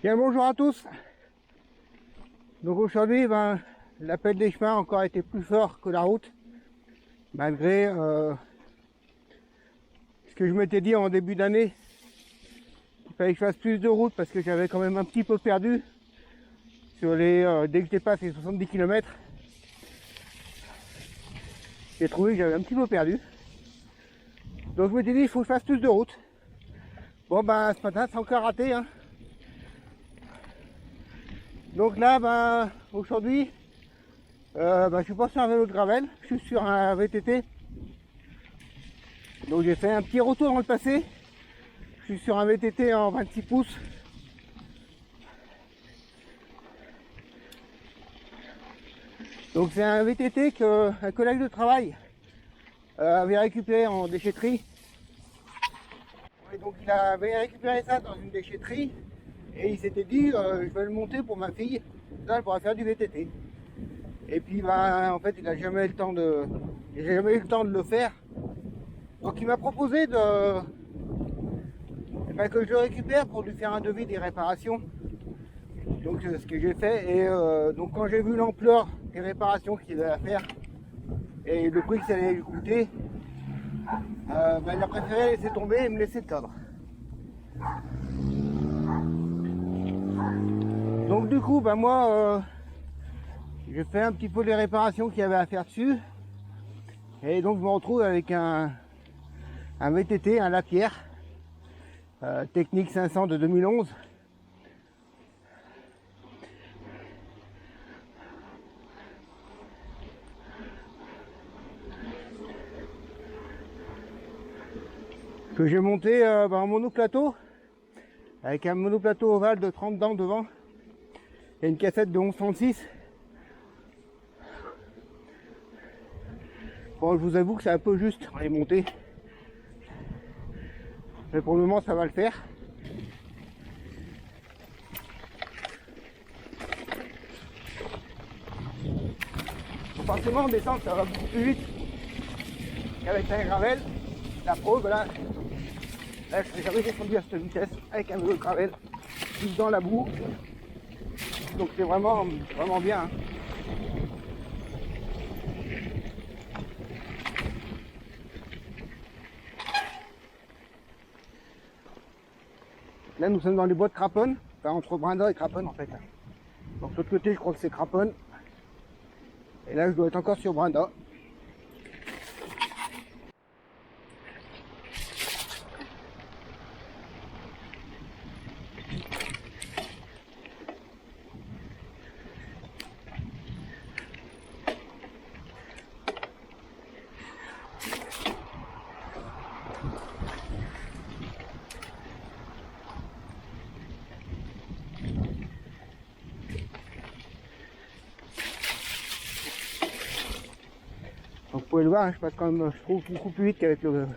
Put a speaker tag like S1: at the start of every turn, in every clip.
S1: Bien, bonjour à tous. Donc aujourd'hui, l'appel des chemins a encore été plus fort que la route, malgré ce que je m'étais dit en début d'année. Il fallait que je fasse plus de route parce que j'avais quand même un petit peu perdu sur dès que je dépasse les 70 km. J'ai trouvé que j'avais un petit peu perdu. Donc je m'étais dit, il faut que je fasse plus de route. Bon, ce matin, c'est encore raté, hein. Donc là, aujourd'hui, je suis pas sur un vélo de gravel, je suis sur un VTT. Donc j'ai fait un petit retour dans le passé. Je suis sur un VTT en 26 pouces. Donc c'est un VTT qu'un collègue de travail avait récupéré en déchetterie. Et donc il avait récupéré ça dans une déchetterie. Et il s'était dit, je vais le monter pour ma fille, là elle pourra faire du VTT. Et puis en fait il n'a jamais eu le temps de le faire. Donc il m'a proposé que je le récupère pour lui faire un devis des réparations. Donc c'est ce que j'ai fait. Et donc quand j'ai vu l'ampleur des réparations qu'il avait à faire et le prix que ça allait lui coûter, il a préféré laisser tomber et me laisser tordre. Donc du coup, moi, j'ai fait un petit peu les réparations qu'il y avait à faire dessus. Et donc je me retrouve avec un VTT, un Lapierre, Technique 500 de 2011. Que j'ai monté en monoplateau, avec un monoplateau ovale de 30 dents devant et une cassette de 11,36. Bon, je vous avoue que c'est un peu juste à les monter, mais pour le moment ça va le faire. Forcément en descente ça va beaucoup plus vite qu'avec un gravel. La preuve, là je n'ai jamais descendu à cette vitesse avec un vélo de gravel, juste dans la boue. Donc c'est vraiment bien, hein. Là nous sommes dans les bois de Craponne, enfin entre Brinda et Craponne en fait. Donc de l'autre côté je crois que c'est Craponne. Et là je dois être encore sur Brinda. Donc vous pouvez le voir, hein, je passe quand même, je trouve, beaucoup plus vite qu'avec le...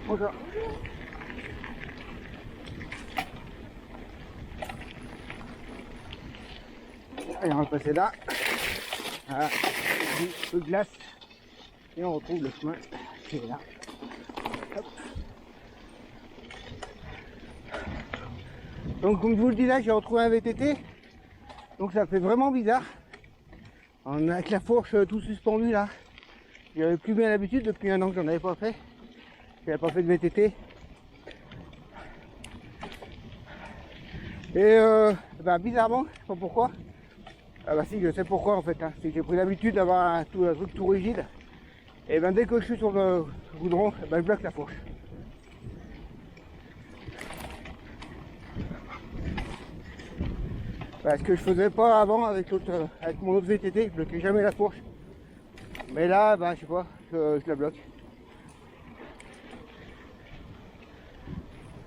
S1: Bonjour. Allez, on va passer là. Voilà, un peu de glace. Et on retrouve le chemin qui est là. Hop. Donc comme je vous le dis là, j'ai retrouvé un VTT. Donc ça fait vraiment bizarre. Avec la fourche tout suspendu là. J'avais plus bien l'habitude depuis un an que j'en avais pas fait. J'avais pas fait de VTT. Et bizarrement, je sais pas pourquoi, Ah bah si, je sais pourquoi en fait, hein. C'est que j'ai pris l'habitude d'avoir un truc tout rigide. Et ben dès que je suis sur le goudron, ben, je bloque la fourche. Bah, ce que je faisais pas avant avec mon autre VTT, je bloquais jamais la fourche. Mais là, bah je sais pas, je la bloque.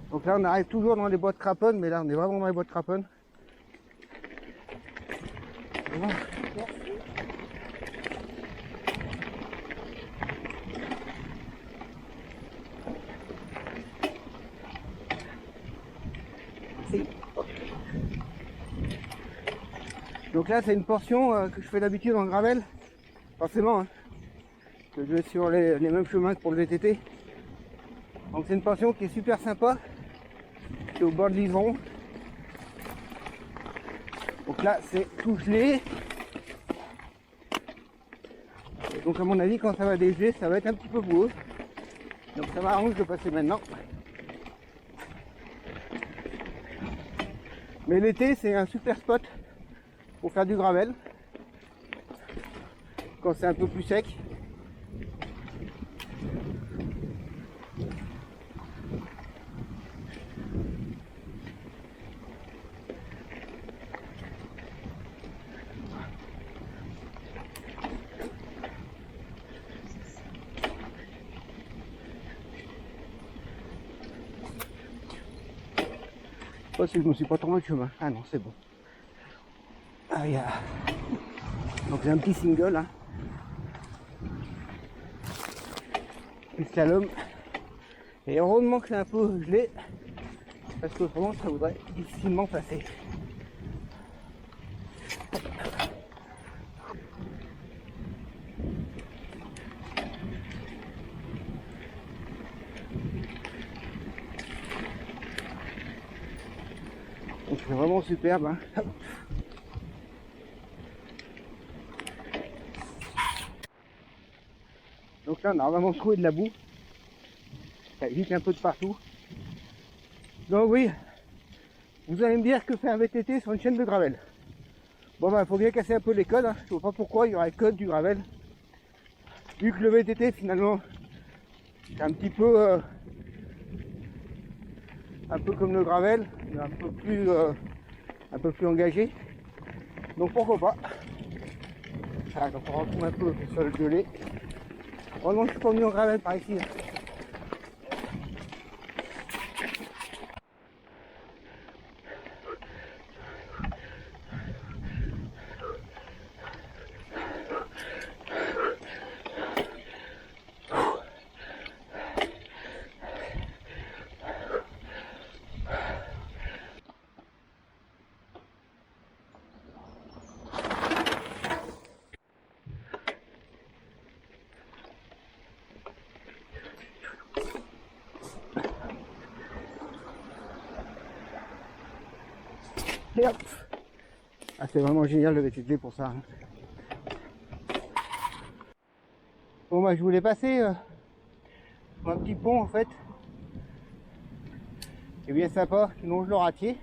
S1: Donc là on arrive toujours dans les bois de craponne, mais là on est vraiment dans les bois de craponne. Voilà. Donc là c'est une portion que je fais d'habitude en gravel, forcément, hein, que je vais sur les mêmes chemins que pour le VTT. Donc c'est une portion qui est super sympa, qui est au bord de l'Ivron. Donc là c'est tout gelé. Et donc à mon avis quand ça va dégeler ça va être un petit peu boueux. Donc ça m'arrange de passer maintenant. Mais l'été c'est un super spot pour faire du gravel quand c'est un peu plus sec. Je sais pas si je me suis pas trompé de chemin. Ah non, c'est bon. Ah, yeah. Donc j'ai un petit single, hein. Le slalom. Et heureusement que c'est un peu gelé, parce que vraiment ça voudrait difficilement passer. Donc c'est vraiment superbe, hein. Donc là on a vraiment trouvé de la boue. Ça gicle un peu de partout. Donc oui, vous allez me dire que fait un VTT sur une chaîne de gravel. Bon bah il faut bien casser un peu les codes, hein. Je vois pas pourquoi il y aurait le code du gravel. Vu que le VTT finalement c'est un petit peu comme le gravel, mais un peu plus engagé. Donc pourquoi pas. Ah, donc on retrouve un peu le sol gelé. Oh non, je suis pas venu en gravel par ici. Et hop. Ah, c'est vraiment génial le VTT pour ça, hein. Bon bah je voulais passer un petit pont en fait. C'est bien sympa, qui longe le ratier.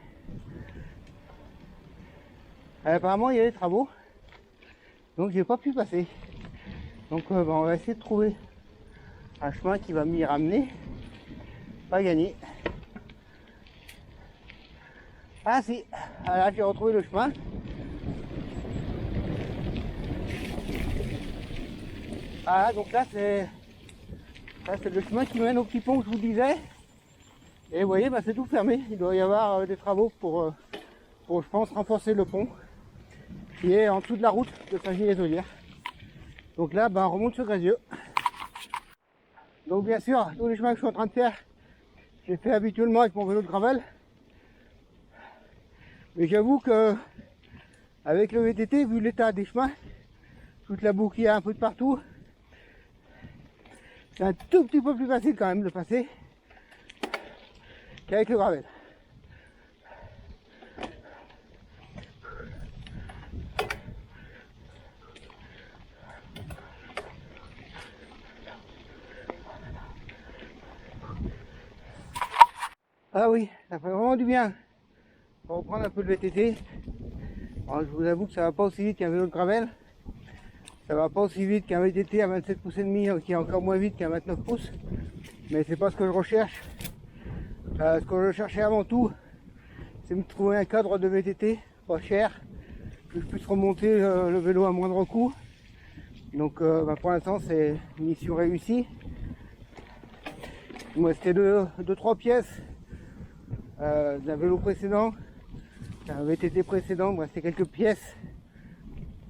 S1: Apparemment il y a des travaux, donc j'ai pas pu passer. Donc bah, on va essayer de trouver un chemin qui va m'y ramener. Pas gagné. Ah si, là j'ai retrouvé le chemin. Ah donc là c'est le chemin qui mène au petit pont que je vous disais. Et vous voyez, bah, c'est tout fermé. Il doit y avoir des travaux pour je pense renforcer le pont qui est en dessous de la route de Saint-Gilles-les-Olières. Donc là bah, on remonte sur Grézieux. Donc bien sûr tous les chemins que je suis en train de faire j'ai fait habituellement avec mon vélo de gravel. Mais j'avoue que avec le VTT, vu l'état des chemins, toute la boue qu'il y a un peu de partout, c'est un tout petit peu plus facile quand même de passer qu'avec le gravel. Ah oui, ça fait vraiment du bien pour reprendre un peu de VTT. Alors, je vous avoue que ça va pas aussi vite qu'un vélo de gravel. Ça va pas aussi vite qu'un VTT à 27 pouces et demi, qui est encore moins vite qu'un 29 pouces. Mais c'est pas ce que je recherche. Ce que je cherchais avant tout, c'est me trouver un cadre de VTT pas cher, que je puisse remonter le vélo à moindre coût. Donc pour l'instant c'est une mission réussie. Il me restait 2-3 pièces d'un vélo précédent, un VTT précédent, il me restait quelques pièces.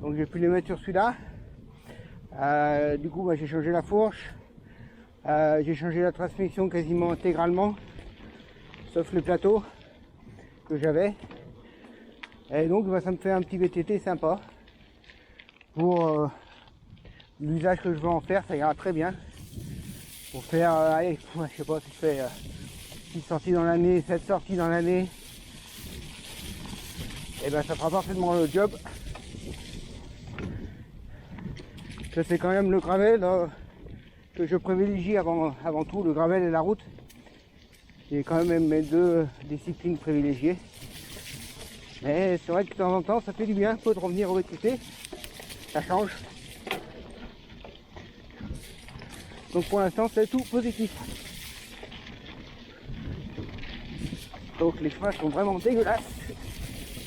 S1: Donc j'ai pu les mettre sur celui-là. Du coup j'ai changé la fourche, j'ai changé la transmission quasiment intégralement, sauf le plateau que j'avais. Et donc ça me fait un petit VTT sympa. Pour l'usage que je veux en faire, ça ira très bien. Pour faire, allez, je sais pas si je fais 6 sorties dans l'année, 7 sorties dans l'année, et ben ça fera parfaitement le job. Que c'est quand même le gravel que je privilégie avant tout, le gravel et la route. C'est quand même mes deux disciplines privilégiées. Mais c'est vrai que de temps en temps ça fait du bien un peu de revenir au VTT, ça change. Donc pour l'instant c'est tout positif. Donc les chemins sont vraiment dégueulasses.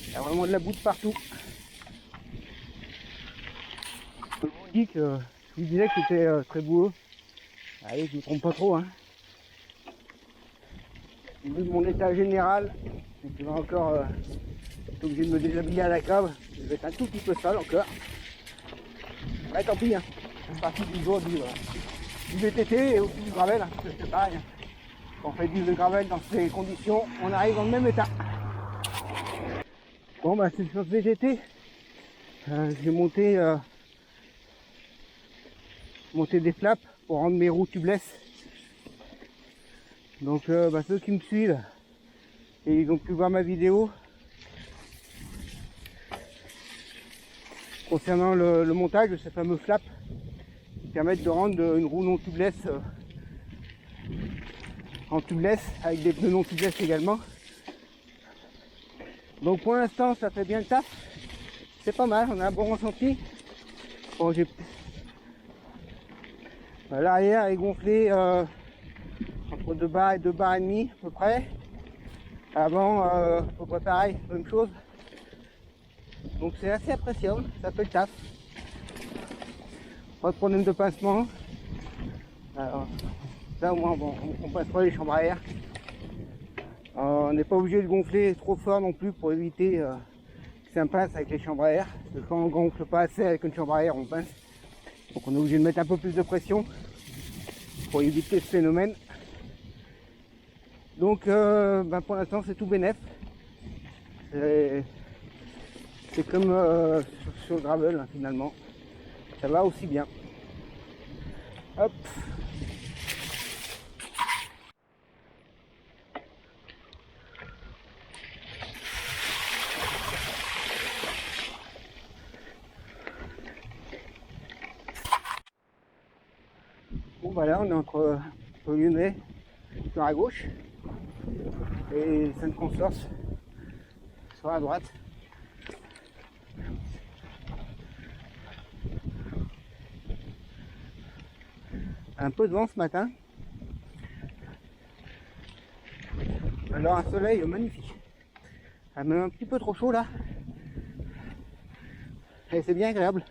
S1: Il y a vraiment de la boue de partout. Je vous dis que je vous disais que c'était très boueux. Allez, je ne me trompe pas trop. Hein. Vu mon état général, je vais encore être obligé de me déshabiller à la cave. Je vais être un tout petit peu sale encore. Ouais, tant pis. Hein. C'est parti du jour du VTT et aussi du gravel. Hein, parce que c'est pareil. Quand on fait du gravel dans ces conditions, on arrive dans le même état. Bon, bah c'est sur ce VTT. J'ai monté des flaps pour rendre mes roues tubeless. Donc ceux qui me suivent et ils ont pu voir ma vidéo concernant le montage de ces fameux flaps qui permettent de rendre une roue non tubeless en tubeless avec des pneus non tubeless également. Donc pour l'instant ça fait bien le taf, c'est pas mal, on a un bon ressenti. Bon, l'arrière est gonflé entre 2 bars et 2 bars et demi à peu près. Avant à peu près pareil, même chose. Donc c'est assez appréciable, ça fait le taf. Pas de problème de pincement. Alors, là au moins bon, on passe pas les chambres à air. On n'est pas obligé de gonfler trop fort non plus pour éviter que ça pince avec les chambres à air. Parce que quand on gonfle pas assez avec une chambre à air, on pince. Donc on est obligé de mettre un peu plus de pression pour éviter ce phénomène. Donc pour l'instant c'est tout bénef. C'est comme sur le gravel hein, finalement. Ça va aussi bien. Hop. Bon voilà, on est entre Lyonnais sur la gauche et Sainte-Consorce sur la droite. Un peu de vent ce matin. Alors un soleil magnifique. Même un petit peu trop chaud là. Et c'est bien agréable.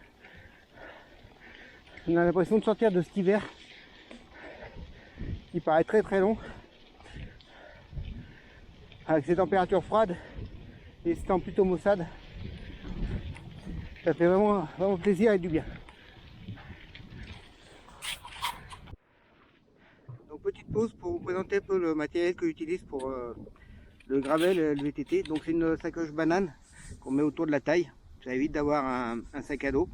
S1: On a l'impression de sortir de cet hiver qui paraît très très long. Avec ces températures froides et ces temps plutôt maussades. Ça fait vraiment plaisir et du bien. Donc petite pause pour vous présenter un peu le matériel que j'utilise pour le gravel et le VTT. Donc c'est une sacoche banane qu'on met autour de la taille. Ça évite d'avoir un sac à dos.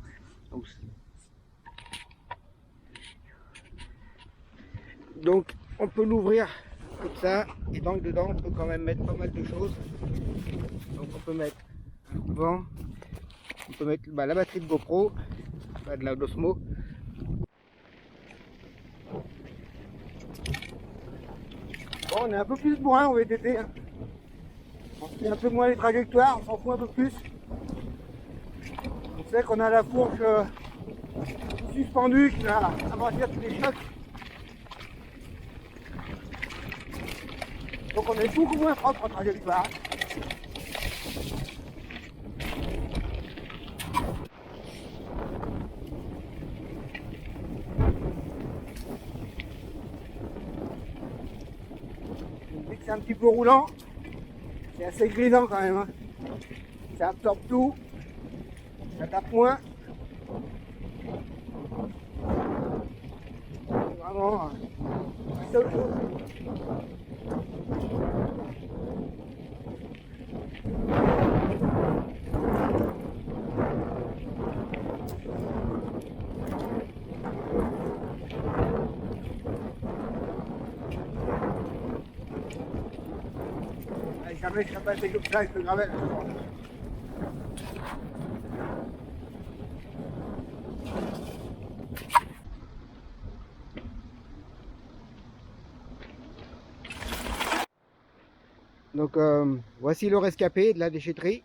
S1: Donc on peut l'ouvrir comme ça et donc dedans on peut quand même mettre pas mal de choses. Donc on peut mettre un couvent, on peut mettre la batterie de GoPro, de la Osmo. Bon, on est un peu plus bourrin en VTT. Hein. On fait un peu moins les trajectoires, on s'en fout un peu plus. C'est qu'on a la fourche suspendue qui va amortir tous les chocs. Donc on est beaucoup moins propre en trajectoire. Dès que c'est un petit peu roulant, c'est assez grisant quand même. Hein. Ça absorbe tout, ça tape moins. C'est vraiment la seule chose. Jamais je serais passé comme ça avec le gravel. Donc voici le rescapé de la déchetterie.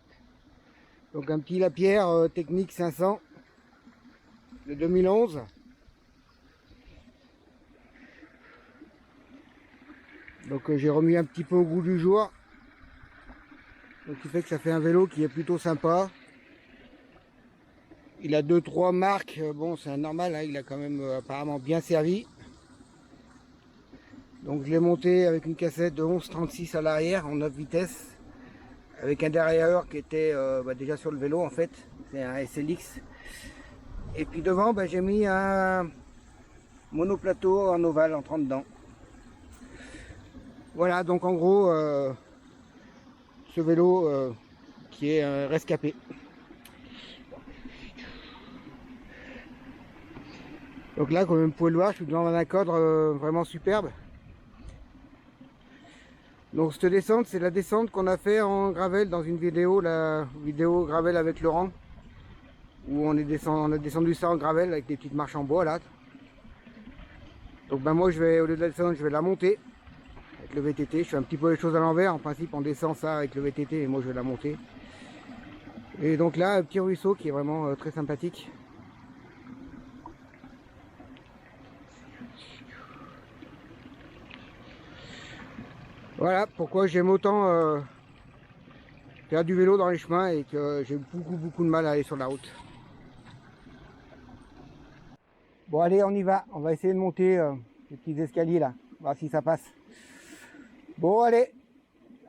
S1: Donc un petit Lapierre Technique 500 de 2011. Donc j'ai remis un petit peu au goût du jour. Donc ce qui fait que ça fait un vélo qui est plutôt sympa. Il a 2-3 marques, bon c'est normal, hein, il a quand même apparemment bien servi. Donc je l'ai monté avec une cassette de 11,36 à l'arrière en 9 vitesses. Avec un dérailleur qui était déjà sur le vélo en fait, c'est un SLX. Et puis devant j'ai mis un monoplateau en ovale entrant dedans. Voilà, donc en gros ce vélo qui est un rescapé. Donc là, comme vous pouvez le voir, je suis dans un cadre vraiment superbe. Donc cette descente, c'est la descente qu'on a fait en gravel dans une vidéo, la vidéo gravel avec Laurent, où on a descendu ça en gravel avec des petites marches en bois là. Donc moi, je vais, au lieu de la descendre, je vais la monter avec le VTT. Je fais un petit peu les choses à l'envers. En principe, on descend ça avec le VTT et moi, je vais la monter. Et donc là, un petit ruisseau qui est vraiment très sympathique. Voilà pourquoi j'aime autant faire du vélo dans les chemins et que j'ai beaucoup de mal à aller sur la route. Bon allez, on y va. On va essayer de monter les petits escaliers là. Voir si ça passe. Bon allez,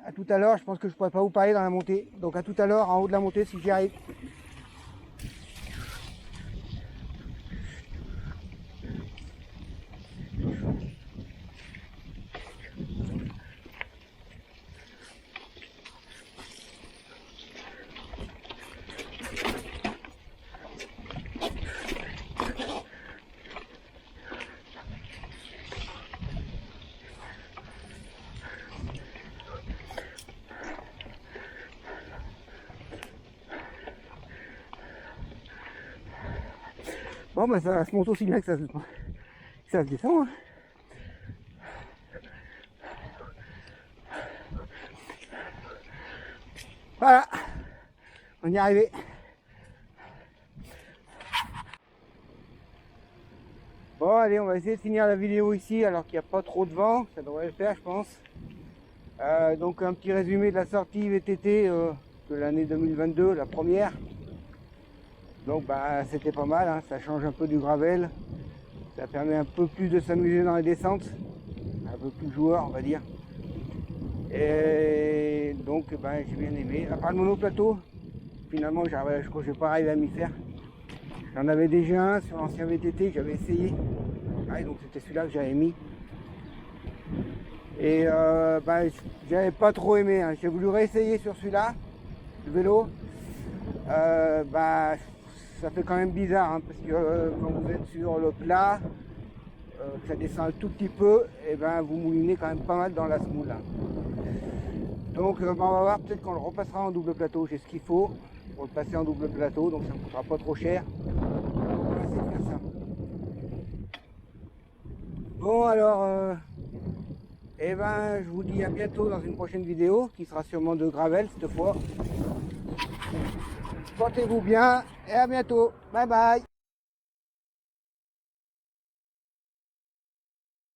S1: à tout à l'heure. Je pense que je pourrais pas vous parler dans la montée. Donc à tout à l'heure en haut de la montée si j'y arrive. Bon ben ça se monte aussi bien que ça se descend. Hein. Voilà, on y est arrivé. Bon allez, on va essayer de finir la vidéo ici alors qu'il n'y a pas trop de vent, ça devrait le faire je pense. Donc un petit résumé de la sortie VTT de l'année 2022, la première. Donc c'était pas mal, hein, ça change un peu du gravel, ça permet un peu plus de s'amuser dans les descentes, un peu plus joueur on va dire. Et donc j'ai bien aimé, à part le monoplateau, finalement je crois que je vais pas arriver à m'y faire. J'en avais déjà un sur l'ancien VTT que j'avais essayé, donc c'était celui-là que j'avais mis. Et j'avais pas trop aimé, hein. J'ai voulu réessayer sur celui-là, le vélo. Ça fait quand même bizarre hein, parce que quand vous êtes sur le plat, que ça descend un tout petit peu, et vous moulinez quand même pas mal dans la semoule. Hein. Donc on va voir, peut-être qu'on le repassera en double plateau, j'ai ce qu'il faut pour le passer en double plateau, donc ça ne coûtera pas trop cher. On va essayer de faire ça. Bon alors, je vous dis à bientôt dans une prochaine vidéo qui sera sûrement de gravel cette fois. Portez-vous bien et à bientôt. Bye bye.